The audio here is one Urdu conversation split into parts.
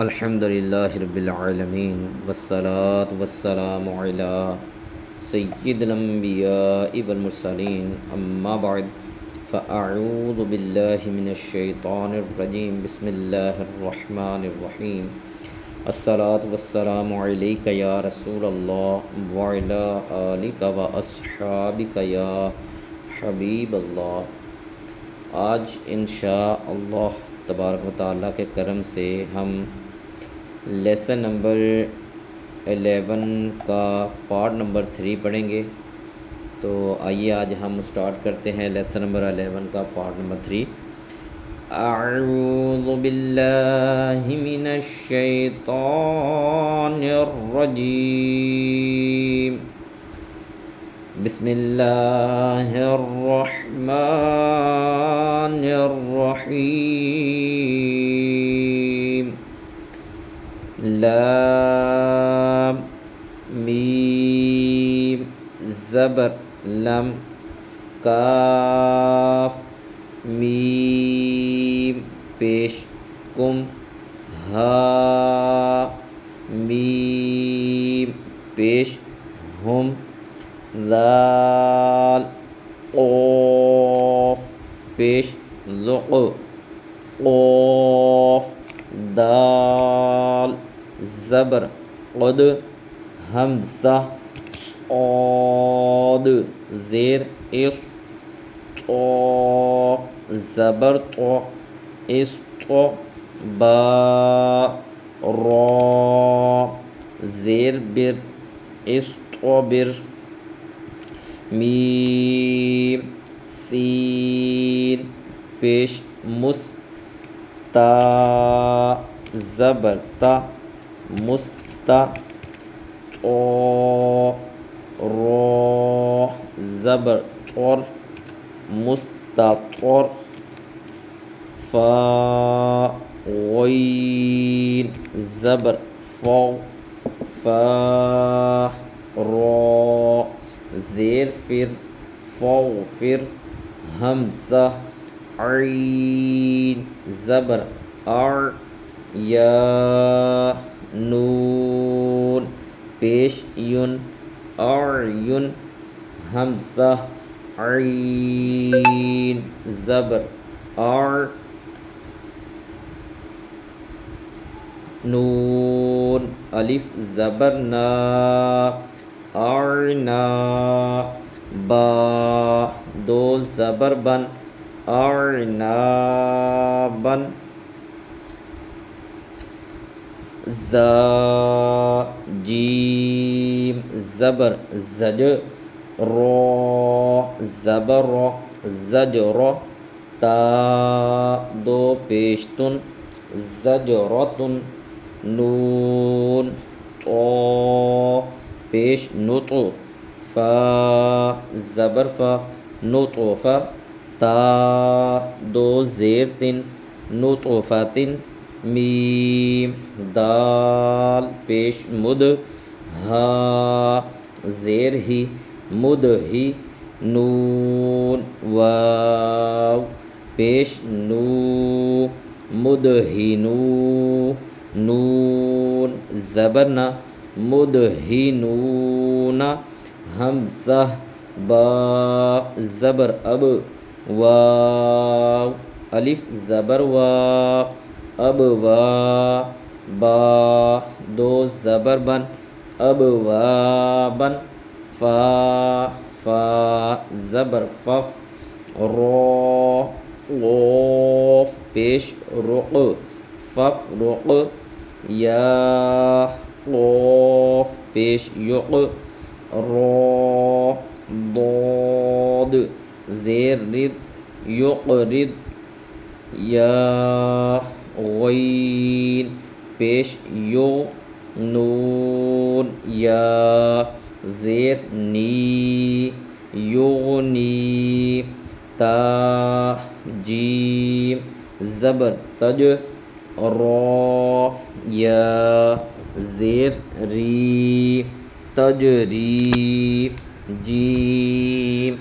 الحمدللہ رب العالمین والصلاة والسلام علی سید الانبیاء والمرسلین اما بعد فاعوذ باللہ من الشیطان الرجیم بسم اللہ الرحمن الرحیم الصلاة والسلام علیک یا رسول اللہ وعلی آلک و اصحابک یا حبیب اللہ۔ آج انشاء اللہ تبارک و تعالیٰ کے کرم سے ہم لیسن نمبر 11 کا پارٹ نمبر 3 پڑھیں گے۔ تو آئیے آج ہم سٹارٹ کرتے ہیں لیسن نمبر 11 کا پارٹ نمبر 3۔ اعوذ باللہ من الشیطان الرجیم، بسم اللہ الرحمن الرحیم۔ لام میم زبر لم، کاف میم پیش کم، ہا میم پیش ہم، ذال قاف پیش ذق، قاف دال زبر قد، حمزہ صاد زیر اف، طا زبر طا اسطا، با را زیر بر اسطبر، میم سین پیش مس، تا زبر تا مستا، طا را زبر طر مستطر، فا غین زبر فا، فا را زیر فر فاغفر، حمزہ عین زبر ار، یا نون پیش یون اعین، حمزہ عین زبر ار، نون الف زبر نا ارنا، با دو زبر بن ارنابن، زا جیم زبر زج، را زبر را زجر، تا دو پیشتن زجرتن، نون طا پیش نطو، فا زبر فا نطفہ، تا دو زیر تن نطفتن، میم دال پیش مد، ہا زیر ہی مد ہی، نون واو پیش نو مد ہی نو، نون زبر نا مد ہی نون، حمزہ با زبر اب، واو الف زبر وا اب وا، با دو زبر بن اب وابن، فا فا زبر فف، را قاف پیش رق فف رق، یا قاف پیش یق، را ضاد زیر رد یقرد، یا غین پیش یو، نون یا زیر نی یغنی، تا جیم زبر تج، را یا زیر ری تجری، جیم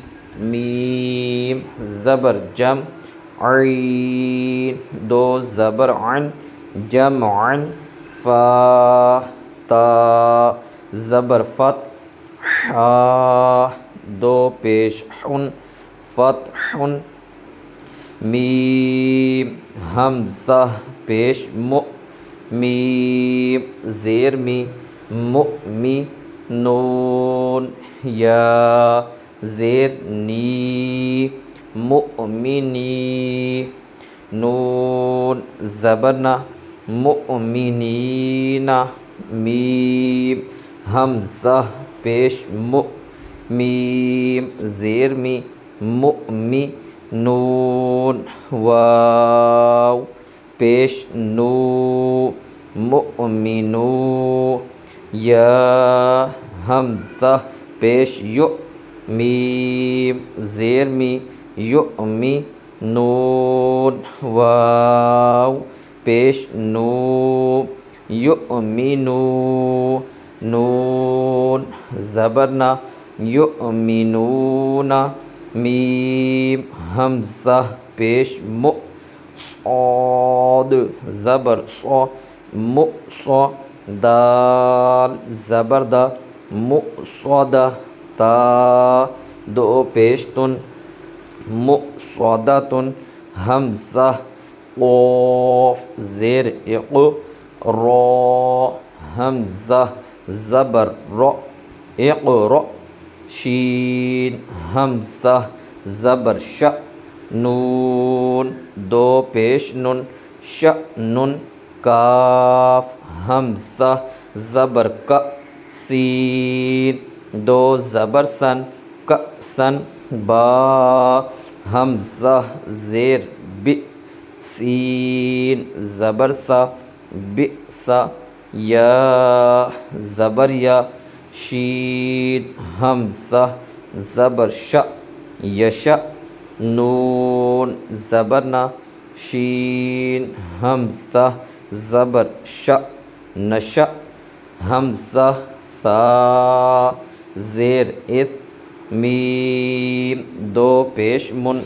میم زبر جم، عین دو زبر عن جمعن، فا تا زبر فت حا دو پیش حن فتح میم حمزہ پیش مو میم زیر می مؤمی نون یا زیر نی مؤمنی نون زبرنا مؤمنین میم حمزہ پیش مو میم زیر می مؤمی نون واو پیش نو مؤمنو یا حمزہ پیش یو میم زیر می یؤمی نون واو پیش نو یؤمنو نون زبرنا یؤمنون میم حمزہ پیش مو صاد زبر صا مو صا دال زبر دا مو صادہ تا دو پیش تن مو صادتن حمزہ قوف زیر اقو را حمزہ زبر را اقرا شین حمزہ زبر ش نون دو پیش نن شأنن کاف حمزہ زبر ک سین دو زبر سن کأسن با حمزہ زیر بی سین زبر سا بئسا یا زبر یا شین حمزہ زبر ش یش نون زبرنا شین حمزہ زبر ش نش حمزہ ثا زیر اث میم دو پیش من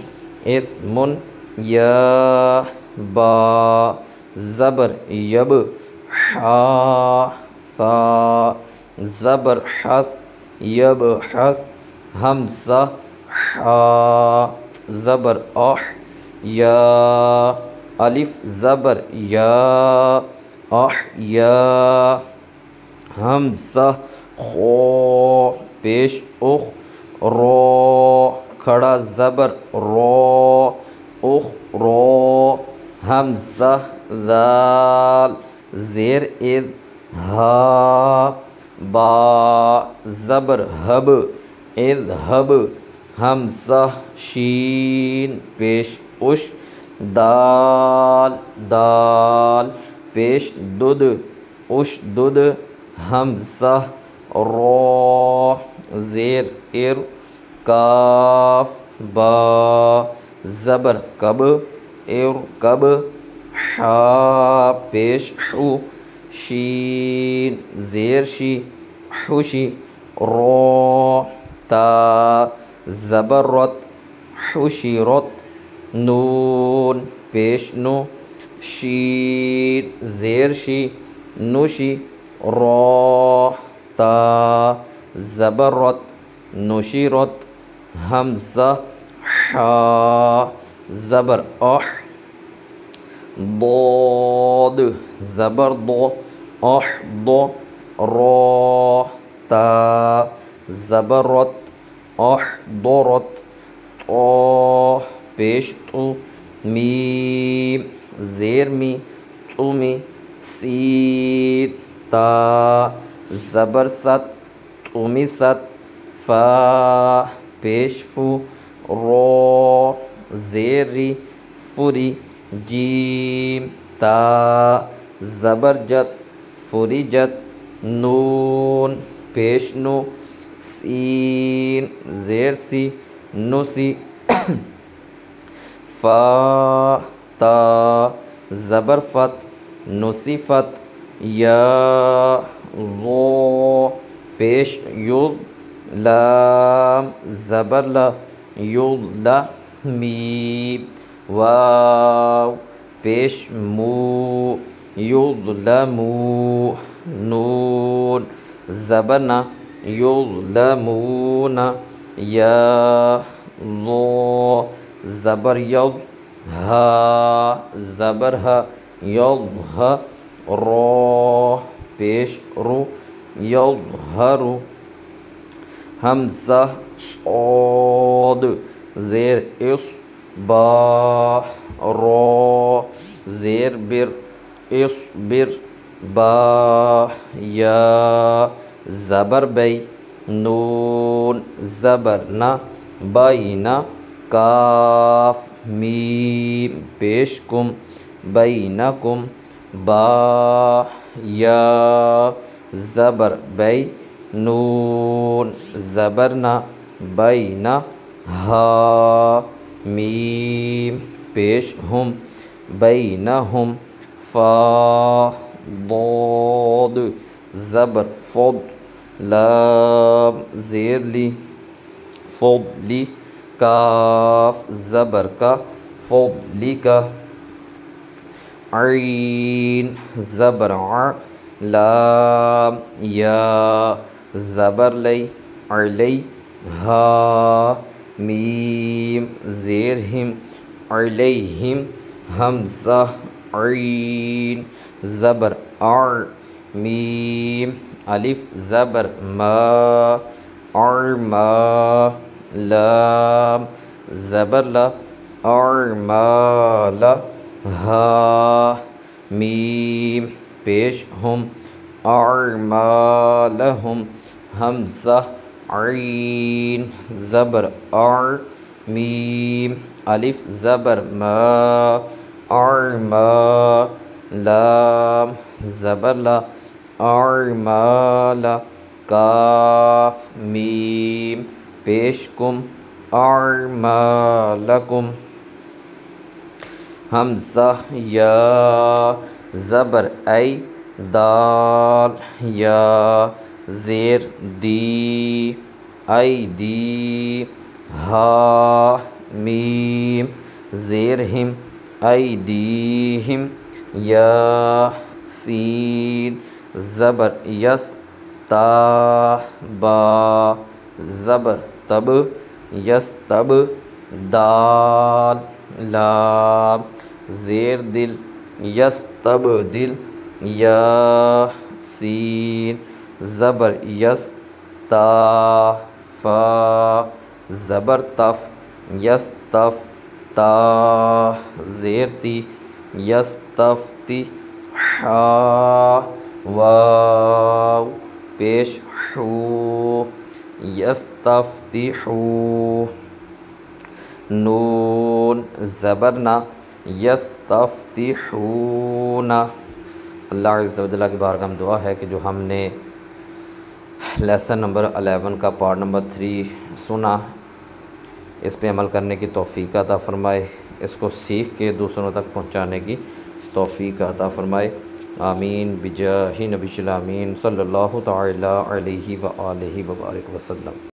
اثمن یا با زبر یب حا ثا زبر حث یب حث حمزہ حا زبر اح یا الف زبر یا اح یا حمزہ خو پیش اخ رو کھڑا زبر رو اخ رو حمزہ ذال زیر اذ ہا با زبر حب اذهب حمزہ شین پیش اش دال دال پیش دد اش دد حمزہ رو زیر ار کاف با زبر کب ار کب حا پیش حو شین زیر شی حوشی رو تا زبر رت حوشی رت نون پیش نو شین زیر شی نوشی رو تا زبر رت نوشی رت حمزہ حا زبر اح ضاد زبر ضو اح ضو رو تا زبر رت اح ضرت طا پیش تو میم زیر می تو می سین تا زبر ست تو می ست فا پیش فو رو زیری فری جیم تا زبر جت فری جت نون پیش نو سین زیر سی نو سی فا تا زبر فت نصیفت یا ضو پیش یض لام زبر لا یضلا میم واو پیش مو یظلمو نون زبر نا یظلمون یا ضو زبر یض ہا زبر ہا یض را پیش رو یظہر حمزہ صاد زیر اس با را زیر بر اصبر با یا زبر بی نون زبر نا بینا کاف میم پیش کم بینکم با یا زبر بی نون زبر نا بینا ہا میم پیش ہم بینہم فا ضاد زبر فض لام زیر لی فضلی کاف زبر کا فضلی کا عین زبر ع لام یا زبر لی علی ہا میم زیر ہم علیہم حمزہ عین زبر ار میم الف زبر ما ارما لام زبر لا ارمال ہا میم پیش ہم ارمالہم حمزہ عین زبر ار میم الف زبر ما ارما لام زبر لا ارمال کاف میم پیش کم ارمالکم حمزہ یا زبر ای دال یا زیر دی ای دی ہا میم زیر ہم ایدیہم یا سین زبر یس تا با زبر تب یس تب دال لام زیر دل یس تب دل یا سین زبر یس تا فا زبر تف یس تف تا زیر تی یس تف تی حا واو پیش حو یس تف تی حو نون زبرنا یس تف تی حونا۔ اللہ عز و جل کی بارگاہ میں دعا ہے کہ جو ہم نے لیسن نمبر 11 کا پارٹ نمبر 3 سنا، اس پہ عمل کرنے کی توفیق عطا فرمائے، اس کو سیکھ کے دوسروں تک پہنچانے کی توفیق عطا فرمائے، آمین بجاہ نبی الامین صلی اللہ تعالی علیہ وآلہ وبارک وسلم۔